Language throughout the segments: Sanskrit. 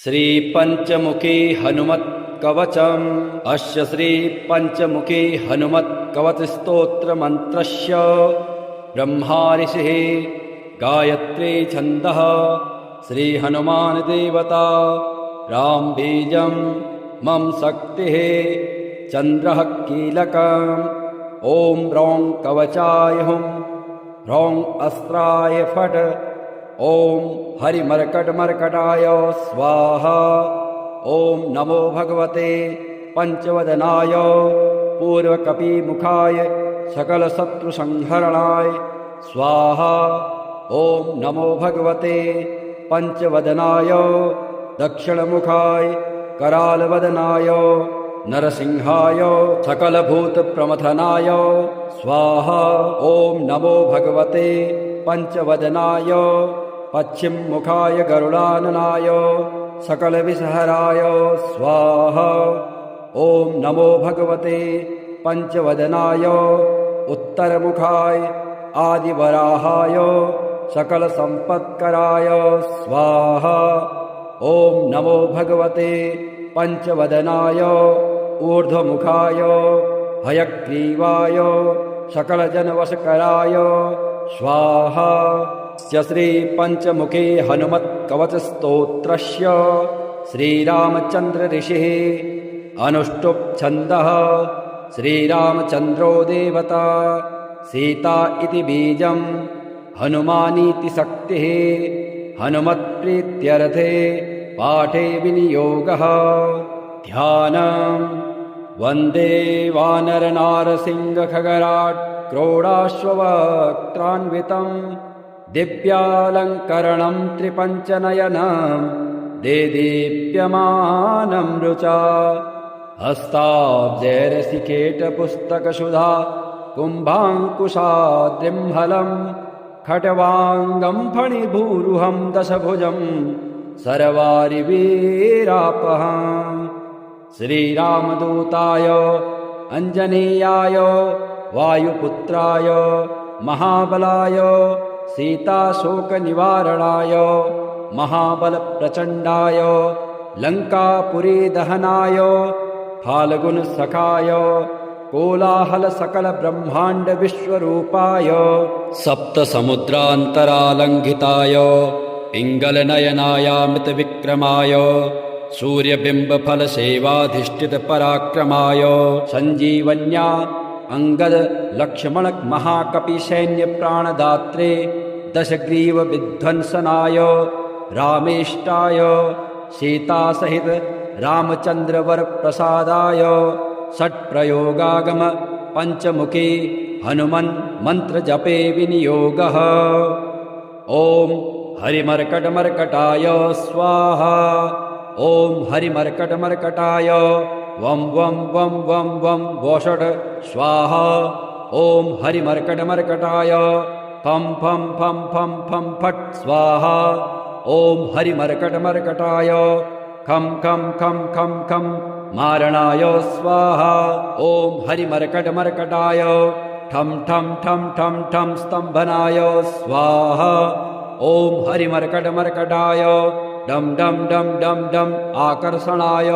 श्री पंचमुखी हनुमत कवचम्। अस्य श्री पंचमुखी हनुमत कवच स्तोत्र मंत्रस्य ब्रह्मा ऋषिः गायत्री छन्दः श्री हनुमान देवता राम बीजं मम शक्तिः चंद्रः कीलकम्। ओम ह्रौं कवचाय हुं ह्रौं अस्त्राय फट्। ओम हरिमर्कटमर्कटाय स्वाहा। ओम नमो भगवते पंचवदनाय पूर्वकपिमुखाय सकलशत्रुसंहरणाय स्वाहा। ओम नमो भगवते पंचवदनाय दक्षिणमुखाय करालवदनाय नरसिंहाय सकलभूतप्रमथनाय स्वाहा। ओम नमो भगवते पंचवदनाय पश्चिममुखाय गरुडाननाय सकलविषहराय स्वाहा। ओम नमो भगवते पंचवदनाय उत्तरमुखाय आदिवराहाय सकलसम्पत्कराय स्वाहा। ओम नमो भगवते पंचवदनाय ऊर्ध्वमुखाय हयग्रीवाय सकलजनवशकराय स्वाहा। श्री पंचमुखी हनुमत कवच स्तोत्रस्य श्रीरामचंद्र ऋषिः अनुष्टुप् छन्दः श्रीरामचंद्रो देवता सीता इति बीजं हनुमानीति शक्तिः हनुमत्प्रीत्यर्थे पाठे विनियोगः। ध्यानम् वन्दे वानरनारसिंहखगराट् क्रोडाश्ववक्त्रान्वितम् दिव्यालङ्करणं त्रिपञ्चनयनं देदीप्यमानं रुचा। हस्ताब्जैरसिकेटपुस्तकसुधा कुम्भाङ्कुशाद्रिम्हलं खट्वाङ्गं फणिभूरुहं दशभुजं सर्वारिवीरापहम्। श्रीरामदूताय अञ्जनेयाय वायुपुत्राय महाबलाय सीताशोकनिवारणाय महाबलप्रचण्डाय लङ्कापुरीदहनाय फाल्गुनसखाय कोलाहलसकलब्रह्माण्डविश्वरूपाय सप्तसमुद्रान्तरालङ्घिताय पिङ्गलनयनायामृतविक्रमाय सूर्यबिम्बफलसेवाधिष्ठितपराक्रमाय सञ्जीवन्या अंगद लक्ष्मण महाकपिसैन्यप्राणदात्रे दशग्रीवविध्वंसनाय रामेष्टाय सीतासहित रामचन्द्रवरप्रसादाय षट्प्रयोगागम पंचमुखी हनुमन् मन्त्रजपे विनियोगः। ओम हरिमर्कटमर्कटाय स्वाहा। ओम हरिमर्कटमर्कटाय वं वं वं वं वं वोषट् स्वाहा। ओम हरिमर्कटमर्कटाय फं फं फं फं फं फट् स्वाहा। ओम हरिमर्कटमर्कटाय खं खं खं खं खं मारणाय स्वाहा। ओम हरिमर्कटमर्कटाय ठं ठं ठं ठं ठं स्तम्भनाय स्वाहा। ओम हरिमर्कटमर्कटाय डम डम डम डम डम आकर्षणाय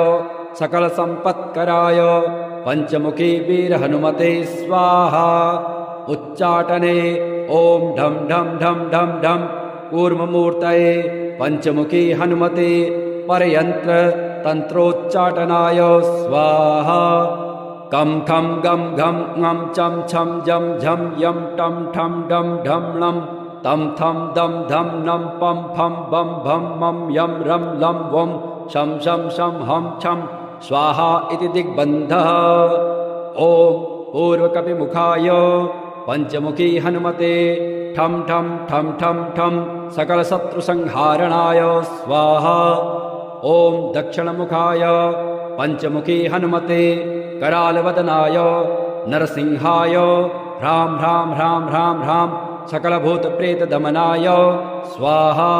सकल संपत्कराय पंचमुखी वीर हनुमते स्वाहा। उच्चाटने ओम ढम ढम ढम ढम ढम कूर्ममूर्तये पंचमुखी हनुमते परयंत्र तंत्रोच्चाटनाय स्वाहा। कम खम गम घम ngम चम छम जम झम यम टम ठम डम ढम णम तम थम दम धम नम पम फम बम भम मम यम रम लम वम शम शम शम हम छम स्वाहा इति दिग्बन्धः। ओम पूर्वकपिमुखाय पंचमुखी हनुमते ठम ठम ठम ठम ठम सकलशत्रुसंहारणाय स्वाहा। ओम दक्षिणमुखाय पंचमुखी हनुमते करालवदनाय नरसिंहाय ह्रां ह्रां ह्रां ह्रां ह्रां सकलभूतप्रेतदमनाय स्वाहा।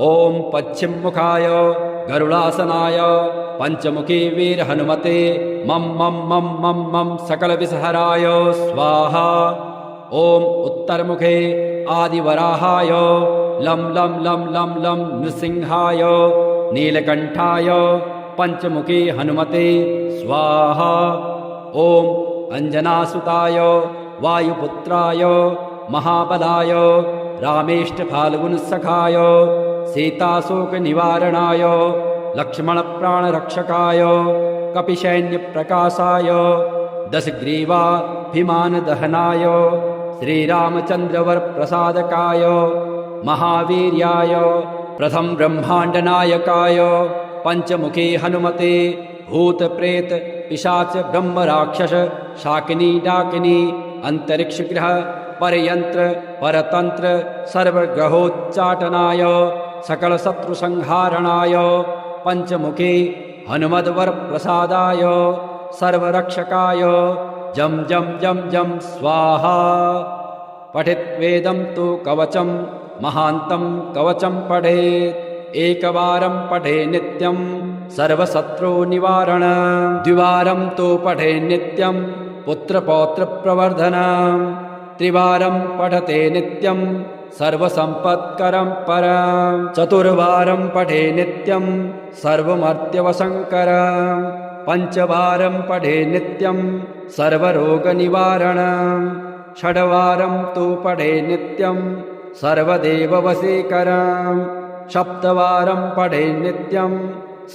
ओम पश्चिममुखाय गरुडासनाय पंचमुखी वीर हनुमते मम मम मम मम मम सकलविषहराय स्वाहा। ओम उत्तरमुखे आदिवराहाय लं लं लं लं लं नृसिंहाय नीलकण्ठाय पञ्चमुखे हनुमते स्वाहा। ॐ अञ्जनासुताय वायुपुत्राय महाबलाय रामेष्टफाल्गुनसखाय सीताशोकनिवारणाय लक्ष्मणप्राणरक्षकाय कपिसैन्यप्रकाशाय दशग्रीवाभिमानदहनाय श्रीरामचन्द्रवरप्रसादकाय महावीर्याय प्रथम ब्रह्माण्डनायकाय पञ्चमुखे हनुमते भूतप्रेत पिशाच ब्रह्मराक्षस शाकिनी डाकिनी अंतरिक्षग्रह परयंत्र परतंत्र सर्वग्रहोच्चाटनाय सकलशत्रुसंहारणाय पञ्चमुखे हनुमद्वरप्रसादाय सर्वरक्षकाय जं जं जं जं स्वाहा। पठित्वेदं तु कवचं महान्तं कवचं पठेत् एकवारं पठे नित्यं सर्वशत्रुनिवारण द्विवारं तु पठे नित्यं पुत्रपौत्रप्रवर्धनं त्रिवारं पठते नित्यं सर्वसम्पत्करं परं चतुर्वारं पठे नित्यं सर्वमर्त्यवशङ्करं पञ्चवारं पठे नित्यं सर्वरोगनिवारणं षड्वारं तु पठे नित्यं सर्वदेववशीकरं सप्तवारं पठे नित्यं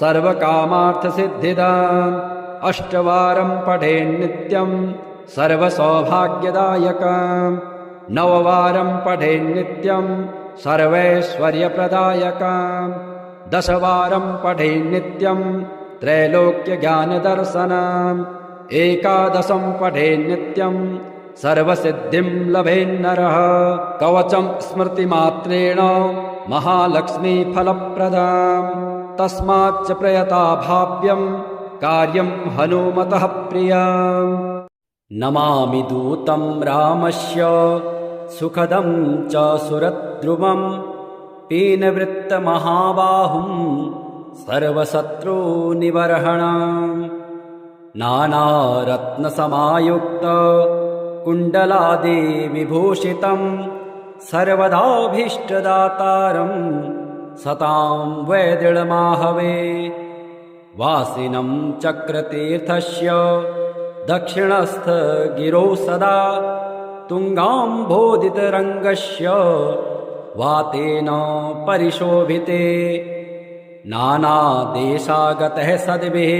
सर्वकामार्थसिद्धिदाम् अष्टवारं पठे नित्यं सर्वसौभाग्यदायकम् नववारं पठे नित्यं सर्वैश्वर्यप्रदायकम् दशवारं पठे नित्यं त्रैलोक्यज्ञानदर्शनम् एकादशं पठे नित्यं सर्वसिद्धिं लभेन्नरः कवचं स्मृतिमात्रेण महालक्ष्मीफलप्रदाम् तस्माच्च प्रयता भाव्यं कार्यं हनुमतः प्रियम् नमामि दूतं रामस्य सुखदं च सुरद्रुमं पीनवृत्तमहाबाहुं सर्वशत्रुनिवर्हणम् नानारत्नसमायुक्त कुण्डलादिविभूषितं सर्वदाभीष्टदातारं सतां वैदृढमाहवे वासिनं चक्रतीर्थस्य दक्षिणस्थ गिरौ सदा तुङ्गाम्भोदितरङ्गस्य वातेन परिशोभिते नानादेशागतः सद्भिः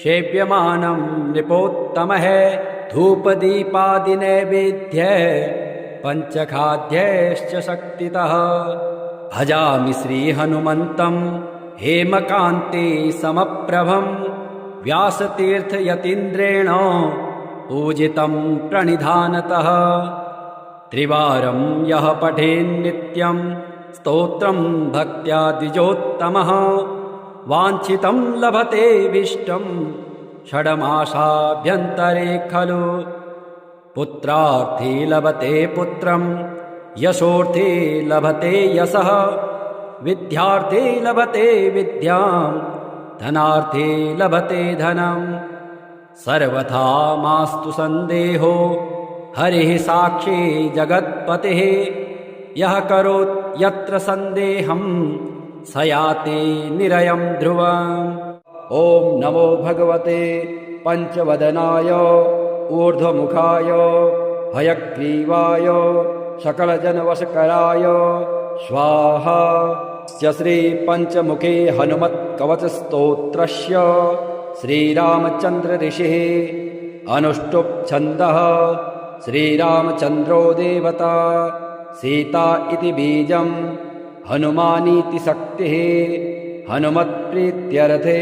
सेव्यमानं नृपोत्तमः धूपदीपादिनैवेद्यः पञ्चखाद्यैश्च शक्तितः भजामि श्रीहनुमन्तं हेमकान्ते समप्रभं व्यासतीर्थयतीन्द्रेण पूजितं प्रणिधानतः त्रिवारं यः पठेन्नित्यं स्तोत्रं भक्त्या द्विजोत्तमः वाञ्छितं लभते विष्टं षड्मासाभ्यन्तरे खलु पुत्रार्थी लभते पुत्रं यशोर्थी लभते यशः विद्यार्थी लभते विद्यां धनार्थी लभते धनम् सर्वथा मास्तु संदेहो हरिः साक्षी जगत्पतिः यः करोत् यत्र संदेहं स याति निरयं ध्रुवम् ॐ नमो भगवते पंचवदनाय ऊर्ध्वमुखाय हयग्रीवाय सकलजनवशकराय स्वाहा। श्री पंचमुखे हनुमत्कवचस्तोत्रस्य श्रीरामचन्द्र ऋषिः अनुष्टुप् छन्दः श्रीरामचन्द्रो देवता सीता इति बीजं हनुमानीति शक्तिः हनुमत्प्रीत्यर्थे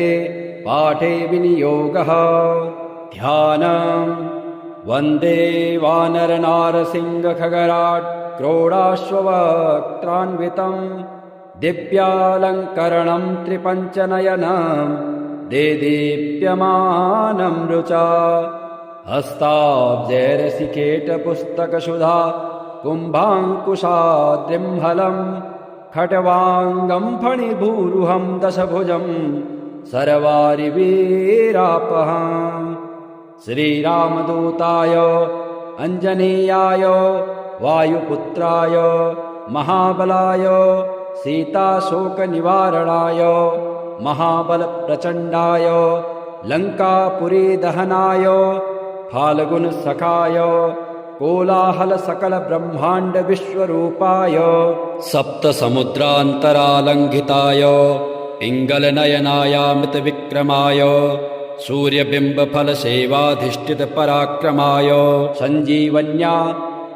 पाठे विनियोगः ध्यानम् वन्दे वानरनारसिंहखगराट् क्रोडाश्ववक्त्रान्वितं दिव्यालङ्करणं त्रिपञ्चनयनं देदीप्यमानं रुचा हस्ताब्जैरसिकेटपुस्तकसुधा कुम्भाङ्कुशाद्रिम्हलं खट्वाङ्गं फणिभूरुहं दशभुजं सर्वारिवीरापहम् श्रीरामदूताय अंजनेयाय वायुपुत्राय महाबलाय सीताशोकनिवारणाय महाबलप्रचण्डाय लङ्कापुरीदहनाय फाल्गुनसखाय कोलाहलसकलब्रह्माण्डविश्वरूपाय सप्तसमुद्रान्तरालङ्घिताय पिङ्गलनयनायामृतविक्रमाय सूर्यबिम्बफलसेवाधिष्ठितपराक्रमाय सञ्जीवन्या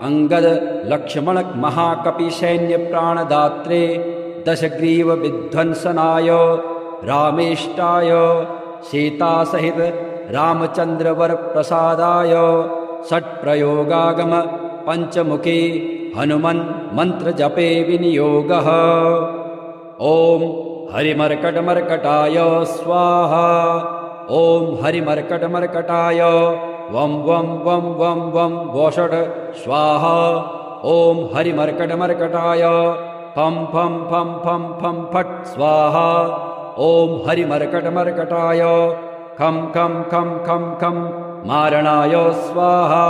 अङ्गदलक्ष्मणमहाकपिसैन्यप्राणदात्रे दशग्रीवविध्वंसनाय रामेष्टाय सीतासहित रामचन्द्रवरप्रसादाय षट्प्रयोगागम पञ्चमुखी हनुमन् मन्त्रजपे विनियोगः। ॐ हरिमर्कटमर्कटाय स्वाहा। ॐ हरिमर्कटमर्कटाय वं वं वं वं वं वषट् स्वाहा। ॐ हरिमर्कटमर्कटाय फं फं फं फं फं फट् स्वाहा। ॐ हरिमर्कटमर्कटाय खं खं खं खं खं मारणाय स्वाहा।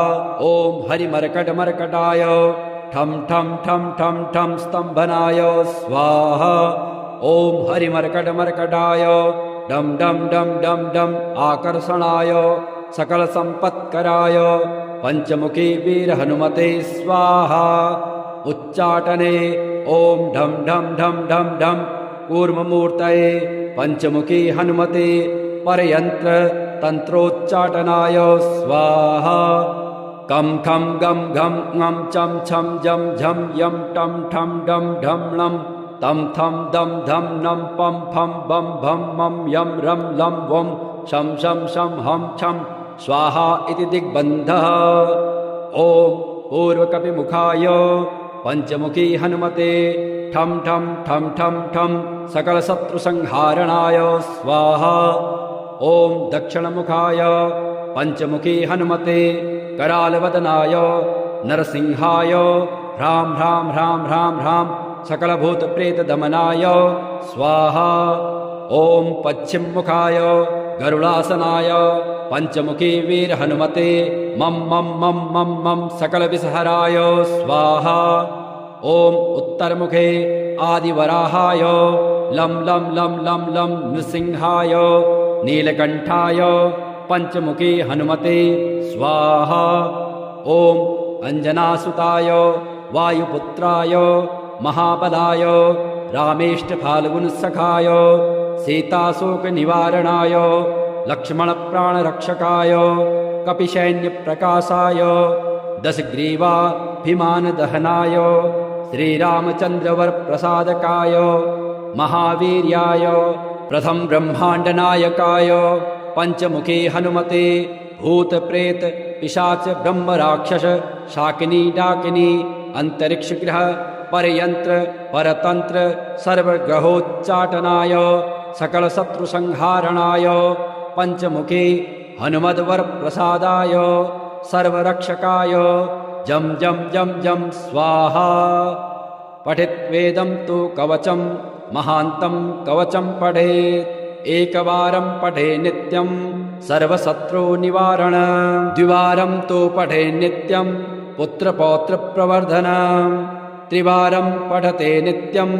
ॐ हरिमर्कटमर्कटाय ठं ठं ठं ठं ठं स्तम्भनाय स्वाहा। ॐ हरिमर्कटमर्कटाय डं डं डं डं डं आकर्षणाय सकलसम्पत्कराय पञ्चमुखी वीरहनुमते स्वाहा। उच्चाटने ॐ ढं ढं ढं ढं ढं कूर्ममूर्तये पञ्चमुखी हनुमते परयन्त्र तन्त्रोच्चाटनाय स्वाहा। कं खं गं घं ङं चं छं जं झं यं टं ठं डं ढं णं तं थं दं धं नं पं फं बं भं मं यं रं लं वं शं शं शं हं छं स्वाहा इति दिग्बन्धः। ॐ पूर्वकपिमुखाय पञ्चमुखी हनुमते ठं ठं ठं ठं ठं सकलशत्रुसंहारणाय स्वाहा। ॐ दक्षिणमुखाय पञ्चमुखी हनुमते करालवदनाय नरसिंहाय ह्रां ह्रां ह्रां ह्रां ह्रां सकलभूतप्रेतदमनाय स्वाहा। ॐ पश्चिममुखाय गरुडासनाय पञ्चमुखी वीरहनुमते मं मं मं मं मं सकलविषहराय स्वाहा। ॐ उत्तरमुखे आदिवराहाय लं लं लं लं लं नृसिंहाय नीलकण्ठाय पञ्चमुखी हनुमते स्वाहा। ॐ अञ्जनासुताय वायुपुत्राय महाबलाय रामेष्टफाल्गुनसखाय सीताशोकनिवारणाय लक्ष्मणप्राणरक्षकाय कपिसैन्यप्रकाशाय दशग्रीवाभिमानदहनाय श्रीरामचन्द्रवरप्रसादकाय महावीर्याय प्रथम ब्रह्माण्डनायकाय पञ्चमुखी हनुमते भूतप्रेत पिशाच ब्रह्मराक्षस शाकिनी डाकिनी अन्तरिक्षग्रह परयन्त्र परतन्त्र सर्वग्रहोच्चाटनाय सकलशत्रुसंहारणाय पञ्चमुखी हनुमद्वरप्रसादाय सर्वरक्षकाय जं जं जं जं स्वाहा। पठित्वेदं तु कवचं महान्तं कवचं पठेत् एकवारं पठे नित्यं सर्वशत्रुनिवारण द्विवारं तु पठे नित्यं पुत्रपौत्रप्रवर्धनं त्रिवारं पठते नित्यं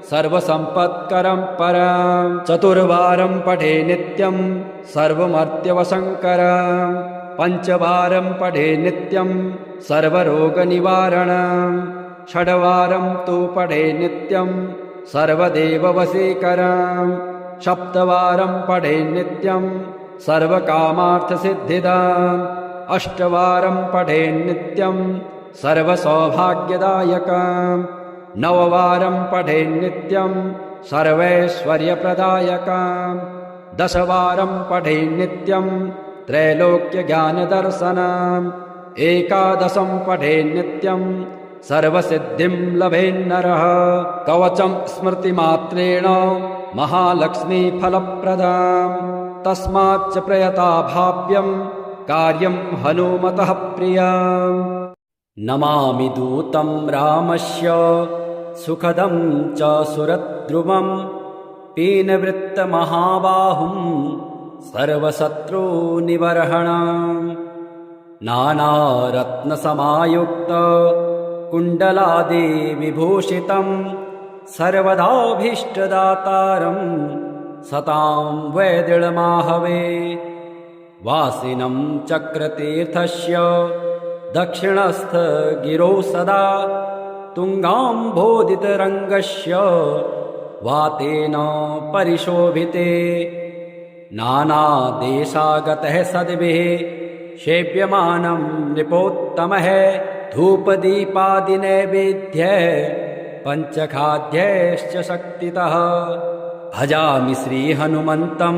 सर्वसम्पत्करं परं चतुर्वारं पठे नित्यं सर्वमर्त्यवशङ्करं पञ्चवारं पठे नित्यं सर्वरोगनिवारणं षड्वारं तु पठे नित्यं सर्वदेववशीकरं सप्तवारं पठे नित्यं सर्वकामार्थसिद्धिदाम् अष्टवारं पठे नित्यं सर्वसौभाग्यदायकम् नववारं पठे नित्यं सर्वैश्वर्यप्रदायकम् दशवारं पठे नित्यं त्रैलोक्यज्ञानदर्शनम् एकादशं पठे नित्यं सर्वसिद्धिं लभेन्नरः कवचं स्मृतिमात्रेण महालक्ष्मीफलप्रदाम् तस्माच्च प्रयता भाव्यं कार्यं हनुमतः प्रियम् नमामि दूतं रामस्य सुखदं च सुरद्रुमं पीनवृत्तमहाबाहुं सर्वशत्रुनिबर्हणम् नानारत्नसमायुक्त कुण्डलादिविभूषितं सर्वदाभीष्टदातारं सतां वैदिळमाहवे वासिनं चक्रतीर्थस्य दक्षिणस्थ गिरौ सदा तुङ्गाम्भोदितरङ्गस्य वातेन परिशोभिते नानादेशागतः सद्भिः सेव्यमानं नृपोत्तमः धूपदीपादिनैवेद्यः पञ्चखाद्यैश्च शक्तितः भजामि श्रीहनुमन्तं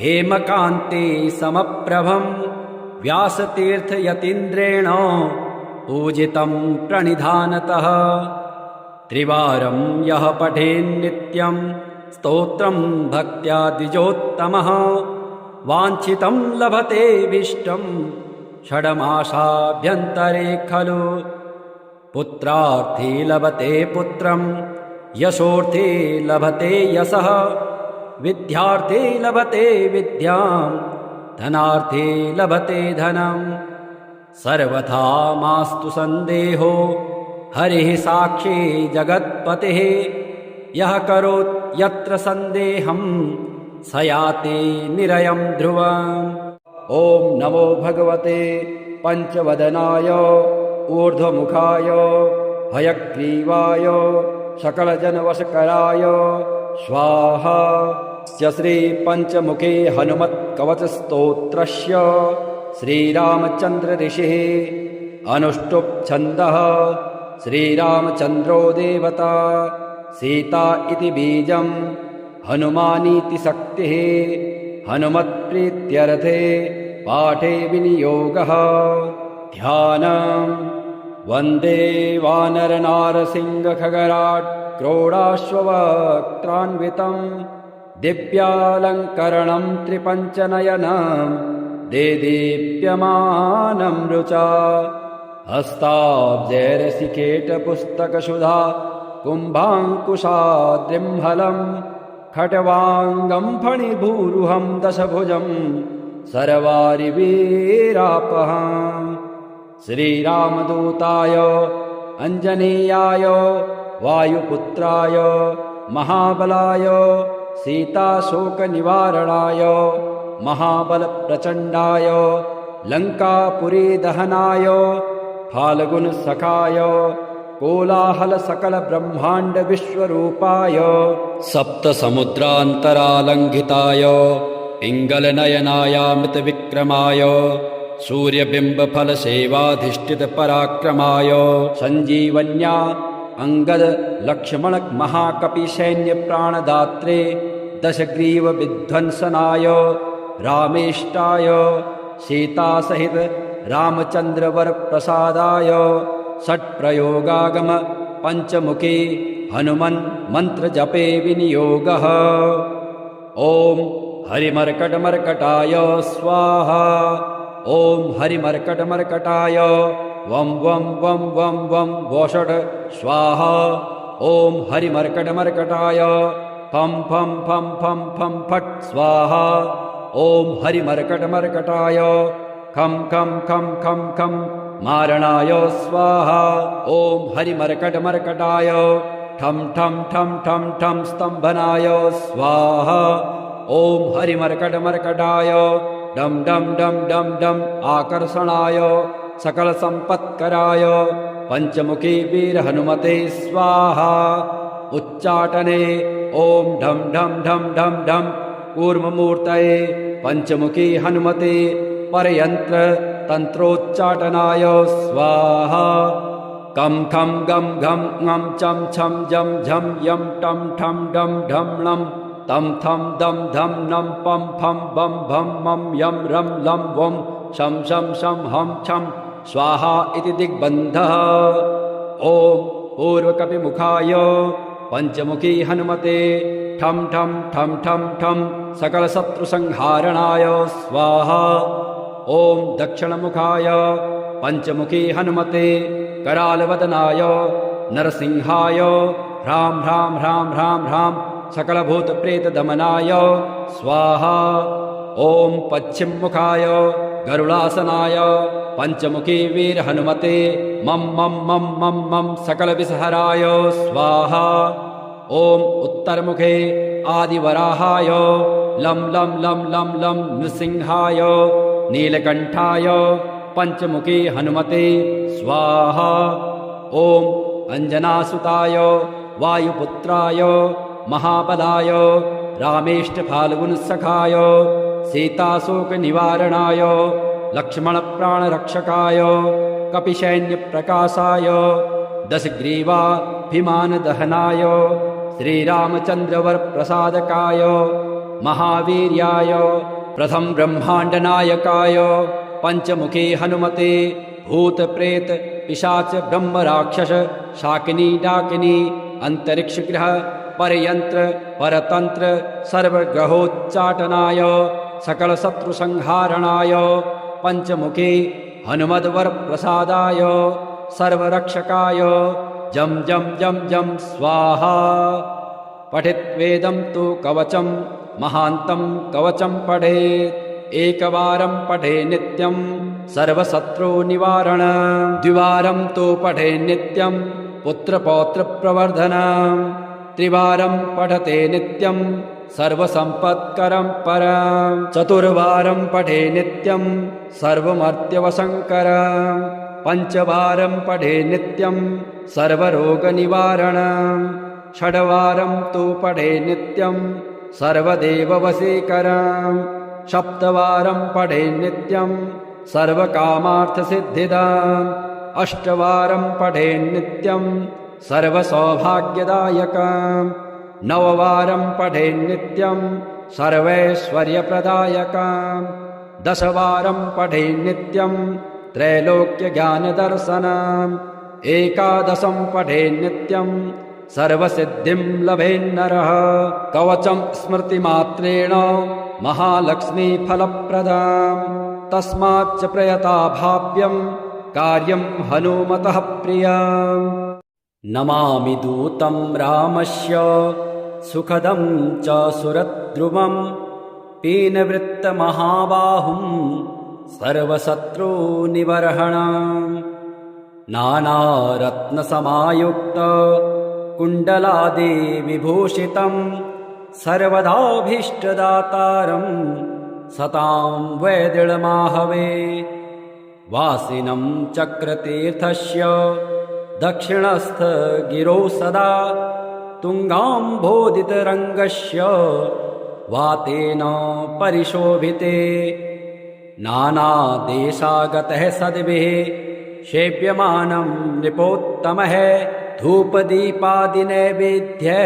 हेमकान्ते समप्रभं व्यासतीर्थयतीन्द्रेण पूजितं प्रणिधानतः त्रिवारं यः पठेन्नित्यं स्तोत्रं भक्त्या द्विजोत्तमः वाञ्छितं लभतेऽभीष्टं षड्मासाभ्यन्तरे खलु पुत्रार्थी लभते पुत्रं यशोऽर्थी लभते यशः विद्यार्थी लभते विद्यां धनार्थी लभते धनम् सर्वथा मास्तु सन्देहो हरिः साक्षी जगत्पतिः यः करोत् यत्र सन्देहं स याति निरयं ध्रुवम् ॐ नमो भगवते पञ्चवदनाय ऊर्ध्वमुखाय हयग्रीवाय सकलजनवशकराय स्वाहा श्रीपञ्चमुखे हनुमत्कवचस्तोत्रस्य श्रीरामचन्द्र ऋषिः अनुष्टुप् छन्दः श्रीरामचन्द्रो देवता सीता इति बीजं हनुमानीति शक्तिः हनुमत्प्रीत्यर्थे पाठे विनियोगः ध्यानम् वन्दे वानरनारसिंहखगराट् क्रोडाश्ववक्त्रान्वितं दिव्यालङ्करणं त्रिपञ्चनयनं देदीप्यमानं रुचा हस्ताब्जैरसिकेटपुस्तकसुधा कुम्भाङ्कुशाद्रिम्हलं खट्वाङ्गं फणिभूरुहं दशभुजं सर्वारिवीरापहम् श्रीरामदूताय अञ्जनेयाय वायुपुत्राय महाबलाय सीताशोकनिवारणाय महाबलप्रचण्डाय लङ्कापुरीदहनाय फाल्गुनसखाय कोलाहलसकलब्रह्माण्डविश्वरूपाय सप्तसमुद्रान्तरालङ्घिताय पिङ्गलनयनायामृतविक्रमाय सूर्यबिम्बफलसेवाधिष्ठितपराक्रमाय सञ्जीवन्या अङ्गदलक्ष्मणमहाकपिसैन्यप्राणदात्रे दशग्रीवविध्वंसनाय रामेष्टाय सीतासहित रामचन्द्रवरप्रसादाय षट्प्रयोगागम पञ्चमुखी हनुमन् मन्त्रजपे विनियोगः ॐ हरिमर्कटमर्कटाय स्वाहा ॐ हरिमर्कटमर्कटाय वं वं वं वं वं वषट् स्वाहा ॐ हरिमर्कटमर्कटाय फं फं फं फं फं फट् स्वाहा ॐ हरिमर्कटमर्कटाय खं खं खं खं खं मारणाय स्वाहा ॐ हरिमर्कटमर्कटाय ठं ठं ठं ठं ठं स्तम्भनाय स्वाहा ॐ हरिमर्कटमर्कटाय डं डं डं डं डं आकर्षणाय सकलसम्पत्कराय पञ्चमुखी वीरहनुमते स्वाहा उच्चाटने ॐ ढं ढं ढं ढं ढं कूर्ममूर्तये पञ्चमुखी हनुमते परयन्त्र तन्त्रोच्चाटनाय स्वाहा कं खं गं घं ङं चं छं जं झं यं टं ठं डं ढं लं तं थं दं धं नं पं फं बं भं मं यं रं लं वं शं शं शं हं छं स्वाहा इति दिग्बन्धः ॐ पूर्वकपिमुखाय पञ्चमुखी हनुमते ठं ठं ठं ठं ठं सकलशत्रुसंहारणाय स्वाहा ॐ दक्षिणमुखाय पञ्चमुखी हनुमते करालवदनाय नरसिंहाय ह्रां ह्रां ह्रां ह्रां ह्रां सकलभूतप्रेतदमनाय स्वाहा ॐ पश्चिममुखाय गरुडासनाय पञ्चमुखी वीरहनुमते मं मं मं मं मं सकलविषहराय स्वाहा ॐ उत्तरमुखे आदिवराहाय लं लं लं लं लं नृसिंहाय नीलकण्ठाय पञ्चमुखे हनुमते स्वाहा। ॐ अञ्जनासुताय वायुपुत्राय महाबलाय रामेष्टफाल्गुनसखाय सीताशोकनिवारणाय लक्ष्मणप्राणरक्षकाय कपिसैन्यप्रकाशाय दशग्रीवाभिमानदहनाय श्रीरामचन्द्रवरप्रसादकाय महावीर्याय प्रथम ब्रह्माण्डनायकाय पञ्चमुखे हनुमते भूतप्रेत पिशाच ब्रह्मराक्षस शाकिनी डाकिनी अंतरिक्षग्रह परयंत्र परतंत्र सर्वग्रहोच्चाटनाय सकलशत्रुसंहारणाय पञ्चमुखे हनुमद्वरप्रसादाय सर्वरक्षकाय जं जं जं जं स्वाहा। पठित्वेदं तु कवचं महान्तं कवचं पठेत् एकवारं पठे नित्यं सर्वशत्रुनिवारण द्विवारं तु पठे नित्यं पुत्रपौत्रप्रवर्धनं त्रिवारं पठते नित्यं सर्वसम्पत्करं परं चतुर्वारं पठे नित्यं सर्वमर्त्यवशङ्करं पञ्चवारं पठे नित्यं सर्वरोगनिवारणं षड्वारं तु पठे नित्यं सर्वदेववशीकरं सप्तवारं पठे नित्यं सर्वकामार्थसिद्धिदाम् अष्टवारं पठे नित्यं सर्वसौभाग्यदायकम् नववारं पठे नित्यं सर्वैश्वर्यप्रदायकम् दशवारं पठे नित्यं त्रैलोक्यज्ञानदर्शनम् एकादशं पठे नित्यं सर्वसिद्धिं लभेन्नरः कवचं स्मृतिमात्रेण महालक्ष्मीफलप्रदाम् तस्माच्च प्रयता भाव्यं कार्यं हनुमतः प्रियम् नमामि दूतं रामस्य सुखदं च सुरद्रुमं पीनवृत्तमहाबाहुं सर्वशत्रुनिबर्हणम् नानारत्नसमायुक्त कुण्डलादिविभूषितं सर्वदाभीष्टदातारं सतां वैदृढमाहवे वासिनं चक्रतीर्थस्य दक्षिणस्थ गिरौ सदा तुङ्गाम्भोदितरङ्गस्य वातेन परिशोभिते नानादेशागतः सद्भिः सेव्यमानं नृपोत्तमः धूपदीपादिनैवेद्यः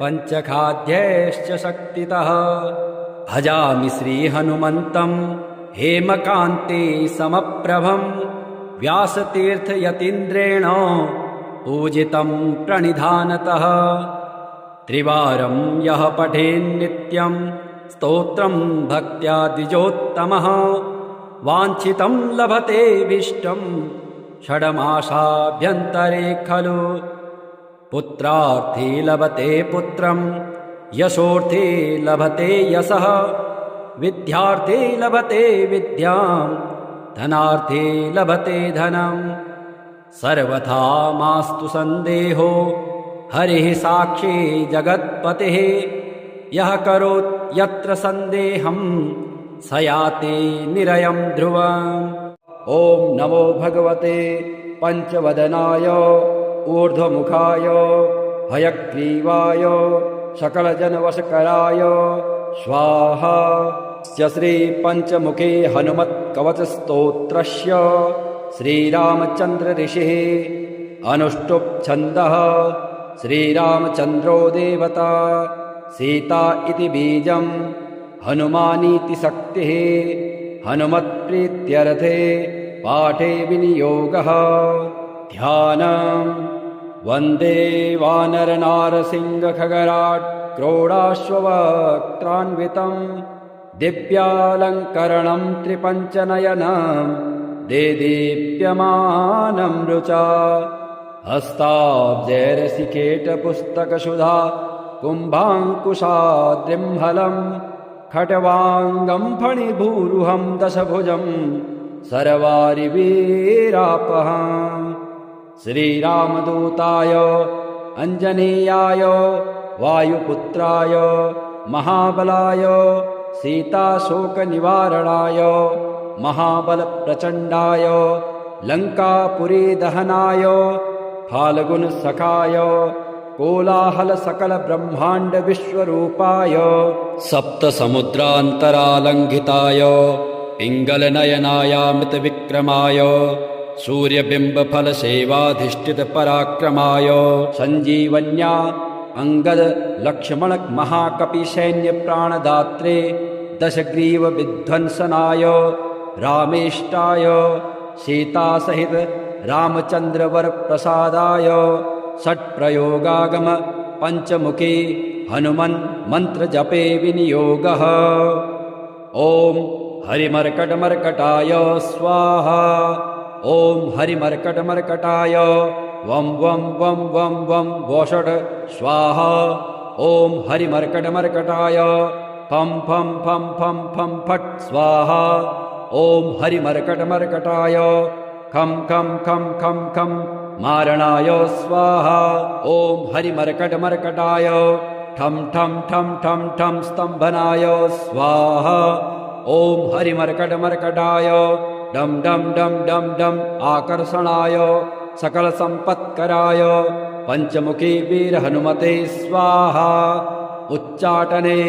पञ्चखाद्यैश्च शक्तितः भजामि श्रीहनुमन्तं हेमकान्ते समप्रभं व्यासतीर्थयतीन्द्रेण पूजितं प्रणिधानतः त्रिवारं यः पठेन्नित्यं स्तोत्रं भक्त्या द्विजोत्तमः वाञ्छितं लभते विष्टं षड्मासाभ्यन्तरे खलु पुत्रार्थी लभते पुत्रं यशोर्थी लभते यशः विद्यार्थी लभते विद्यां धनार्थी लभते धनम् सर्वथा मास्तु सन्देहो हरिः साक्षी जगत्पतिः यः करोत् यत्र सन्देहं स याति निरयं ध्रुवम् ॐ नमो भगवते पञ्चवदनाय ऊर्ध्वमुखाय हयग्रीवाय सकलजनवशकराय स्वाहा। श्रीपञ्चमुखे हनुमत्कवचस्तोत्रस्य श्रीरामचन्द्र ऋषिः अनुष्टुप् छन्दः श्रीरामचन्द्रो देवता सीता इति बीजं हनुमानीति शक्तिः हनुमत्प्रीत्यर्थे पाठे विनियोगः ध्यानं वन्दे वानरनारसिंहखगराट् क्रोडाश्ववक्त्रान्वितं दिव्यालङ्करणं त्रिपञ्चनयनं देदीप्यमानं रुचा हस्ताब्जैरसिकेटपुस्तकसुधा कुम्भाङ्कुशाद्रिम्हलं खट्वाङ्गं फणिभूरुहं दशभुजं सर्वारिवीरापहम् श्रीरामदूताय अञ्जनेयाय वायुपुत्राय महाबलाय सीताशोकनिवारणाय महाबलप्रचण्डाय लङ्कापुरीदहनाय फाल्गुनसखाय कोलाहलसकलब्रह्माण्डविश्वरूपाय सप्तसमुद्रान्तरालङ्घिताय पिङ्गलनयनायामृतविक्रमाय सूर्यबिम्बफलसेवाधिष्ठितपराक्रमाय सञ्जीवन्या अङ्गदलक्ष्मणमहाकपिसैन्यप्राणदात्रे दशग्रीवविध्वंसनाय रामेष्टाय सीतासहित रामचन्द्रवरप्रसादाय षट्प्रयोगागम पञ्चमुखी हनुमन् मन्त्रजपे विनियोगः। ॐ हरिमर्कटमर्कटाय स्वाहा। ॐ हरिमर्कटमर्कटाय वं वं वं वं वं वोषट् स्वाहा। ॐ हरिमर्कटमर्कटाय फं फं फं फं फं फट् स्वाहा। ॐ हरिमर्कटमर्कटाय खं खं खं खं खं मारणाय स्वाहा। ॐ हरिमर्कटमर्कटाय ठं ठं ठं ठं ठं स्तम्भनाय स्वाहा। ॐ हरिमर्कटमर्कटाय डं डं डं डं डं आकर्षणाय सकलसम्पत्कराय पञ्चमुखी वीरहनुमते स्वाहा। उच्चाटने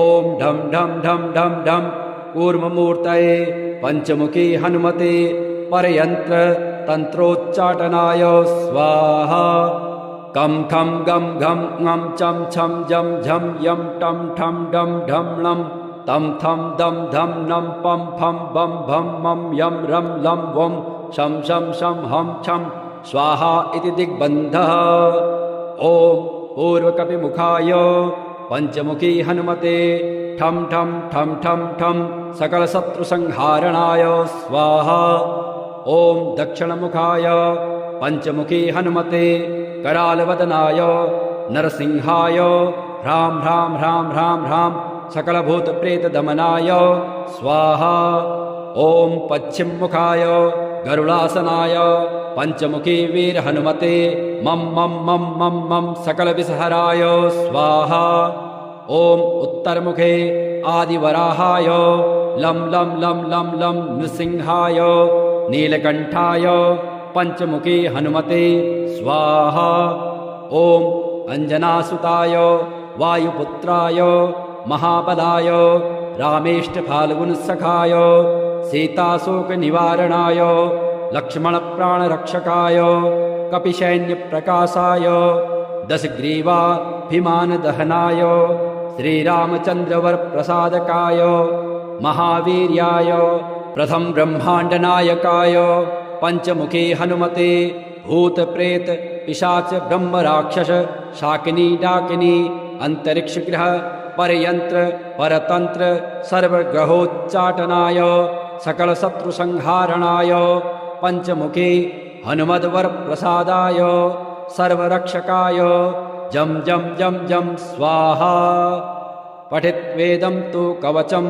ॐ ढं ढं ढं ढं ढं कूर्ममूर्तये पञ्चमुखी हनुमते परयन्त्र तन्त्रोच्चाटनाय स्वाहा। कं खं गं घं ङं चं छं जं झं यं टं ठं डं ढं लं तं थं दं धं नं पं फं बं भं मं यं रं लं वं शं शं शं हं छं स्वाहा इति दिग्बन्धः। ॐ पूर्वकपिमुखाय पञ्चमुखी हनुमते ठं ठं ठं ठं ठं सकलशत्रुसंहारणाय स्वाहा। ॐ दक्षिणमुखाय पञ्चमुखी हनुमते करालवदनाय नरसिंहाय ह्रां ह्रां ह्रां ह्रां ह्रां सकलभूतप्रेतदमनाय स्वाहा। ॐ पश्चिममुखाय गरुडासनाय पञ्चमुखी वीरहनुमते मं मं मं मं मं सकलविषहराय स्वाहा। ॐ उत्तरमुखे आदिवराहाय लं लं लं लं लं नृसिंहाय नीलकण्ठाय पञ्चमुखी हनुमते स्वाहा। ॐ अञ्जनासुताय वायुपुत्राय महाबलाय रामेष्टफाल्गुनसखाय सीताशोकनिवारणाय लक्ष्मणप्राणरक्षकाय कपिसैन्यप्रकाशाय दशग्रीवाभिमानदहनाय श्रीरामचन्द्रवरप्रसादकाय महावीर्याय प्रथम ब्रह्माण्डनायकाय पञ्चमुखी हनुमते भूतप्रेत पिशाच ब्रह्मराक्षस शाकिनी डाकिनी अन्तरिक्षग्रह परयन्त्र परतन्त्र सर्वग्रहोच्चाटनाय सकलशत्रुसंहारणाय पञ्चमुखी हनुमद्वरप्रसादाय सर्वरक्षकाय जं जं जं जं स्वाहा। पठित्वेदं तु कवचं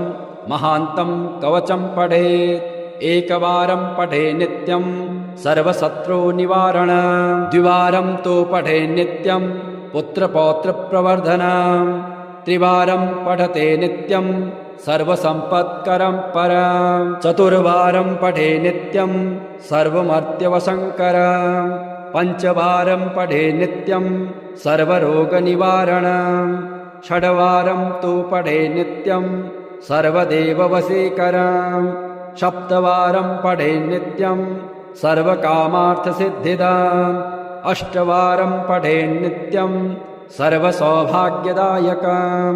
महान्तं कवचं पठेत् एकवारं पठे नित्यं सर्वशत्रुनिवारण द्विवारं तु पठे नित्यं पुत्रपौत्रप्रवर्धनं त्रिवारं पठते नित्यं सर्वसम्पत्करं परं चतुर्वारं पठे नित्यं सर्वमर्त्यवशङ्करं पञ्चवारं पठे नित्यं सर्वरोगनिवारणं षड्वारं तु पठे नित्यं सर्वदेववशीकरं सप्तवारं पठे नित्यं सर्वकामार्थसिद्धिदाम् अष्टवारं पठे नित्यं सर्वसौभाग्यदायकं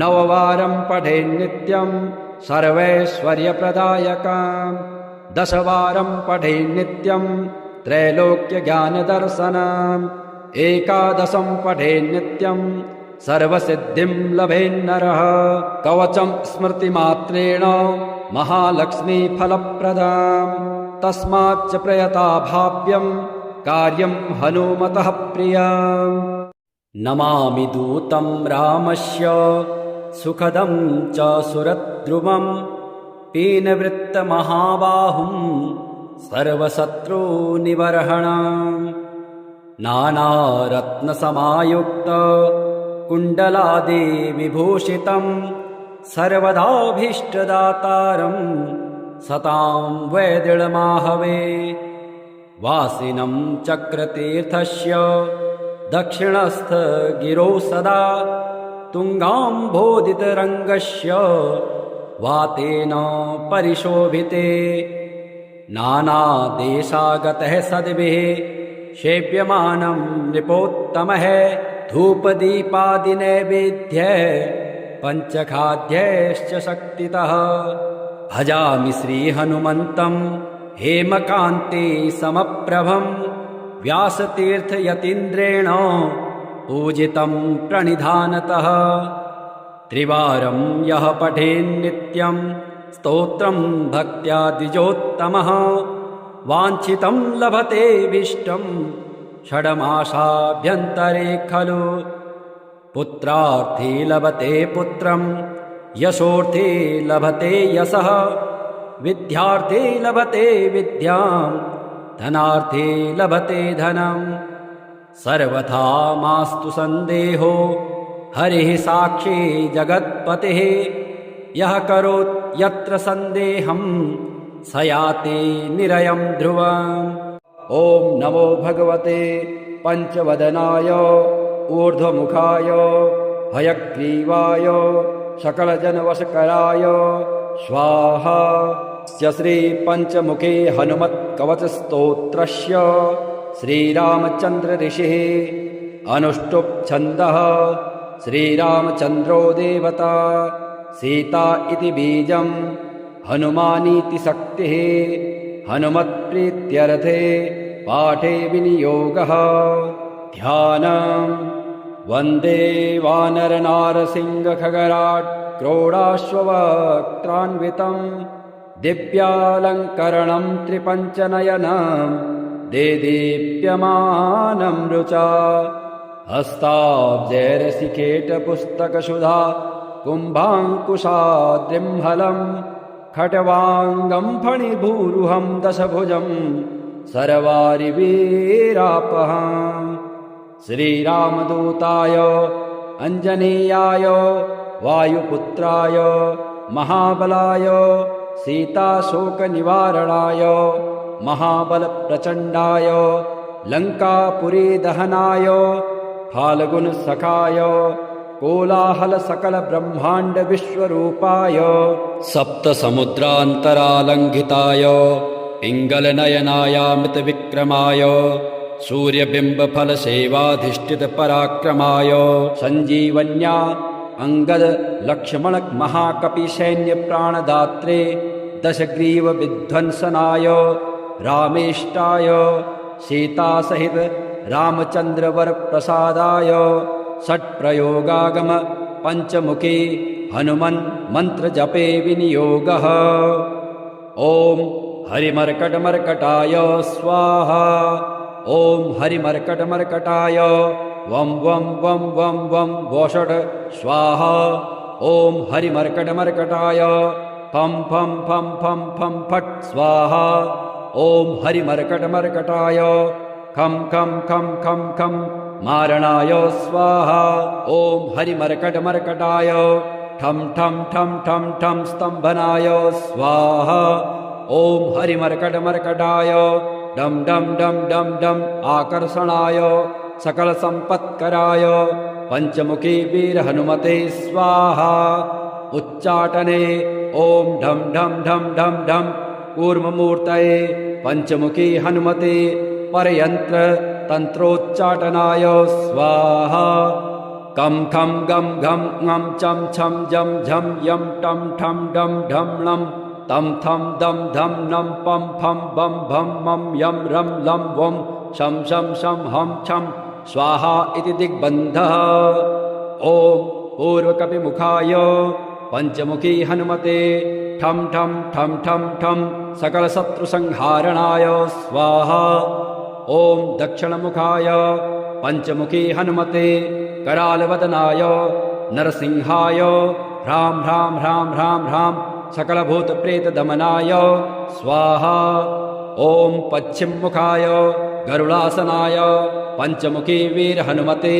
नववारं पठे नित्यं सर्वैश्वर्यप्रदायकं दशवारं पठे नित्यं त्रैलोक्यज्ञानदर्शनम् एकादशं पठे नित्यं सर्वसिद्धिं लभेन्नरः कवचं स्मृतिमात्रेण महालक्ष्मीफलप्रदाम् तस्माच्च प्रयता भाव्यं कार्यं हनुमतः प्रियम् नमामि दूतं रामस्य सुखदं च सुरद्रुमं पीनवृत्तमहाबाहुं सर्वशत्रुनिबर्हणं नानारत्नसमायुक्त कुण्डलादिविभूषितं सर्वदाभीष्टदातारं सतां वैदृढमाहवे वासिनं चक्रतीर्थस्य दक्षिणस्थ गिरौ सदा तुङ्गाम्भोदितरङ्गस्य वातेन परिशोभिते नानादेशागतः सद्भिः सेव्यमानं नृपोत्तमः धूपदीपादिनैवेद्यः पञ्चखाद्यैश्च शक्तितः भजामि श्रीहनुमन्तं हेमकान्ते समप्रभं व्यासतीर्थयतीन्द्रेण पूजितं प्रणिधानतः त्रिवारं यः पठेन्नित्यं स्तोत्रं भक्त्या द्विजोत्तमः वाञ्छितं लभतेऽभीष्टं षड्मासाभ्यन्तरे खलु पुत्रार्थी लभते पुत्रं यशोऽर्थी लभते यशः विद्यार्थी लभते विद्यां धनार्थी लभते धनम् सर्वथा मास्तु सन्देहो हरिः साक्षी जगत्पतिः यः करोत् यत्र सन्देहं स याति निरयं ध्रुवम् ॐ नमो भगवते पञ्चवदनाय ऊर्ध्वमुखाय हयग्रीवाय सकलजनवशकराय स्वाहा श्रीपञ्चमुखे हनुमत्कवचस्तोत्रस्य श्रीरामचन्द्र ऋषिः अनुष्टुप् छन्दः श्रीरामचन्द्रो देवता सीता इति बीजं हनुमानीति शक्तिः हनुमत्प्रीत्यर्थे पाठे विनियोगः ध्यानं वन्दे वानरनारसिंहखगराट् क्रोडाश्ववक्त्रान्वितं दिव्यालङ्करणं त्रिपञ्चनयनं देदीप्यमानं रुचा हस्ताब्जैरसिकेटपुस्तकसुधा कुम्भाङ्कुशाद्रिम्हलं खट्वाङ्गं फणिभूरुहं दशभुजं सर्वारिवीरापहम् श्रीरामदूताय अञ्जनेयाय वायुपुत्राय महाबलाय सीताशोकनिवारणाय महाबलप्रचण्डाय लङ्कापुरीदहनाय फाल्गुनसखाय कोलाहलसकलब्रह्माण्डविश्वरूपाय सप्तसमुद्रान्तरालङ्घिताय पिङ्गलनयनायामृतविक्रमाय सूर्यबिम्बफलसेवाधिष्ठितपराक्रमाय सञ्जीवन्या अङ्गदलक्ष्मणमहाकपिसैन्यप्राणदात्रे दशग्रीवविध्वंसनाय रामेष्टाय सीतासहित रामचन्द्रवरप्रसादाय षट्प्रयोगागम पञ्चमुखी हनुमन् मन्त्रजपे विनियोगः ॐ हरिमर्कटमर्कटाय स्वाहा ॐ हरिमर्कटमर्कटाय वं वं वं वं वं वोषट् स्वाहा ॐ हरिमर्कटमर्कटाय फं फं फं फं फं फट् स्वाहा ॐ हरिमर्कटमर्कटाय खं खं खं खं खं मारणाय स्वाहा ॐ हरिमर्कटमर्कटाय ठं ठं ठं ठं ठं स्तम्भनाय स्वाहा ॐ हरिमर्कटमर्कटाय डं डं डं डं डं आकर्षणाय सकलसम्पत्कराय पञ्चमुखी वीरहनुमते स्वाहा उच्चाटने ॐ ढं ढं ढं ढं ढं कूर्ममूर्तये पञ्चमुखी हनुमते परयन्त्र तन्त्रोच्चाटनाय स्वाहा कं खं गं घं ङं चं छं जं झं यं टं ठं डं ढं लं तं थं दं धं नं पं फं बं भं मं यं रं लं वं शं शं शं हं छं स्वाहा इति दिग्बन्धः ॐ पूर्वकपिमुखाय पञ्चमुखी हनुमते ठं ठं ठं ठं ठं सकलशत्रुसंहारणाय स्वाहा ॐ दक्षिणमुखाय पञ्चमुखी हनुमते करालवदनाय नरसिंहाय ह्रां ह्रां ह्रां ह्रां ह्रां सकलभूतप्रेतदमनाय स्वाहा ॐ पश्चिममुखाय गरुडासनाय पंचमुखी वीर हनुमते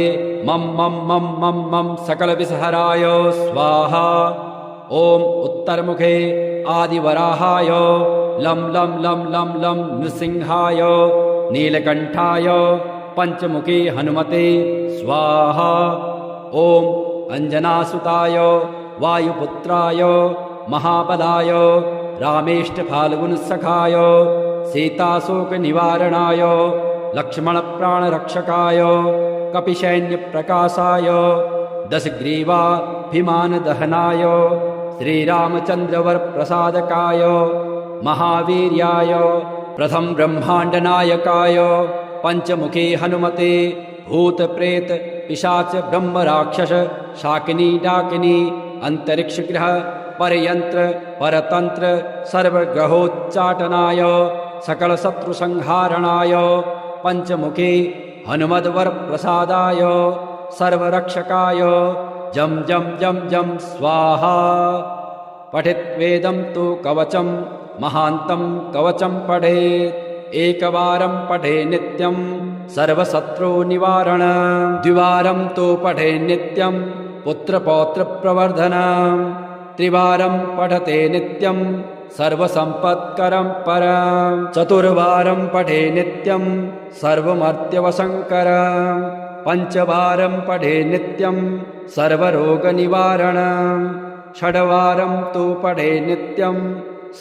मम मम मम मम मम सकल विषहराय स्वाहा। ओम उत्तरमुखे आदिवराहाय लं लं लं लं लं नृसिंहाय नीलकंठाय पंचमुखी हनुमते स्वाहा। ओम अंजनासुताय वायुपुत्राय महाबलाय रामेष्टफाल्गुनसखाय सीताशोकनिवारणाय लक्ष्मणप्राणरक्षकाय कपिसैन्यप्रकाशाय दशग्रीवाभिमानदहनाय श्रीरामचन्द्रवरप्रसादकाय महावीर्याय प्रथम ब्रह्माण्डनायकाय पंचमुखी हनुमते भूतप्रेत पिशाच ब्रह्मराक्षस शाकिनी डाकिनी अंतरिक्षग्रह परयंत्र परतंत्र सर्वग्रहोच्चाटनाय सकल शत्रु संहारणाय पंचमुखी हनुमद्वर प्रसादाय सर्वरक्षकाय जम जम जम जम स्वाहा। पठित वेदं तु कवचं महान्तं कवचं पठेत् एकवारं पठे नित्यं सर्वशत्रुनिवारण द्विवारं तु पठे नित्यं पुत्रपौत्रप्रवर्धनं त्रिवारं पठते नित्यं सर्वसम्पत्करं परं चतुर्वारं पठे नित्यं सर्वमर्त्यवशङ्करं पंचवारं पठे नित्यं सर्वरोगनिवारणं षड्वारं तु पठे नित्यं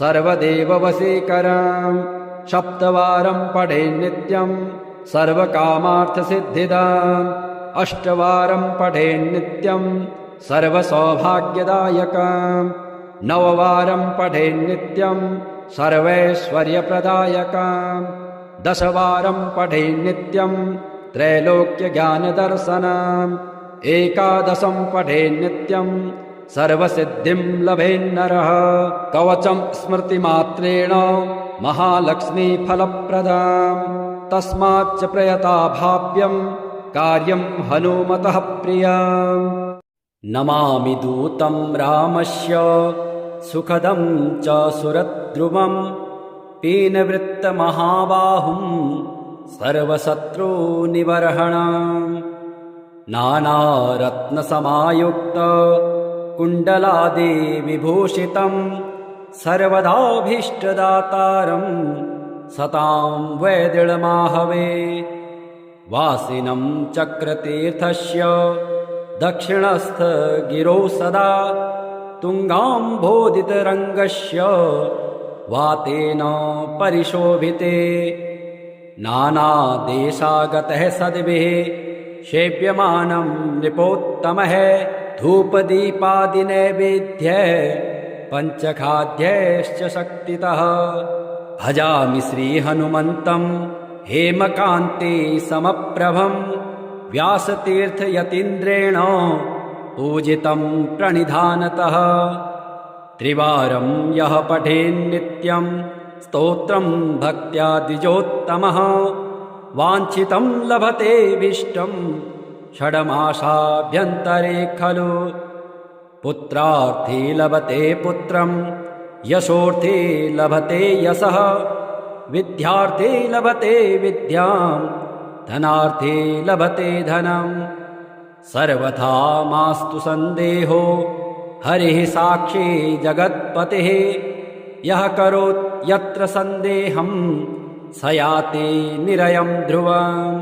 सर्वदेववशीकरं सप्तवारं पठे नित्यं सर्वकामार्थसिद्धिदाम् अष्टवारं पठे नित्यं सर्वसौभाग्यदायकं नववारं पठे नित्यं सर्वैश्वर्यप्रदायकं दशवारं पठे नित्यं त्रैलोक्यज्ञानदर्शनम् एकादशं पठे नित्यं सर्वसिद्धिं लभेन्नरः कवचं स्मृतिमात्रेण महालक्ष्मीफलप्रदाम् तस्माच्च प्रयता भाव्यं कार्यं हनुमतः प्रियम् नमामि दूतं रामस्य सुखदं च सुरद्रुमं पीनवृत्तमहाबाहुं सर्वशत्रुनिबर्हणम् नानारत्नसमायुक्त कुण्डलादिविभूषितं सर्वदाभीष्टदातारं सतां वैदृढमाहवे वासिनं चक्रतीर्थस्य दक्षिणस्थ गिरौ सदा तुङ्गाम्भोदितरङ्गस्य वातेन परिशोभिते नानादेशागतः सद्भिः सेव्यमानं नृपोत्तमः धूपदीपादिनैवेद्यः पञ्चखाद्यैश्च शक्तितः भजामि श्रीहनुमन्तं हेमकान्ते समप्रभं व्यासतीर्थयतीन्द्रेण पूजितं प्रणिधानतः त्रिवारं यः पठेन्नित्यं स्तोत्रं भक्त्या द्विजोत्तमः वाञ्छितं लभते विष्टं षड्मासाभ्यन्तरे खलु पुत्रार्थी लभते पुत्रं यशोर्थी लभते यशः विद्यार्थी लभते विद्यां धनार्थी लभते धनं सर्वथा मास्तु सन्देहो हरिः साक्षी जगत्पतिः यः करोत् यत्र सन्देहं स याति निरयं ध्रुवम्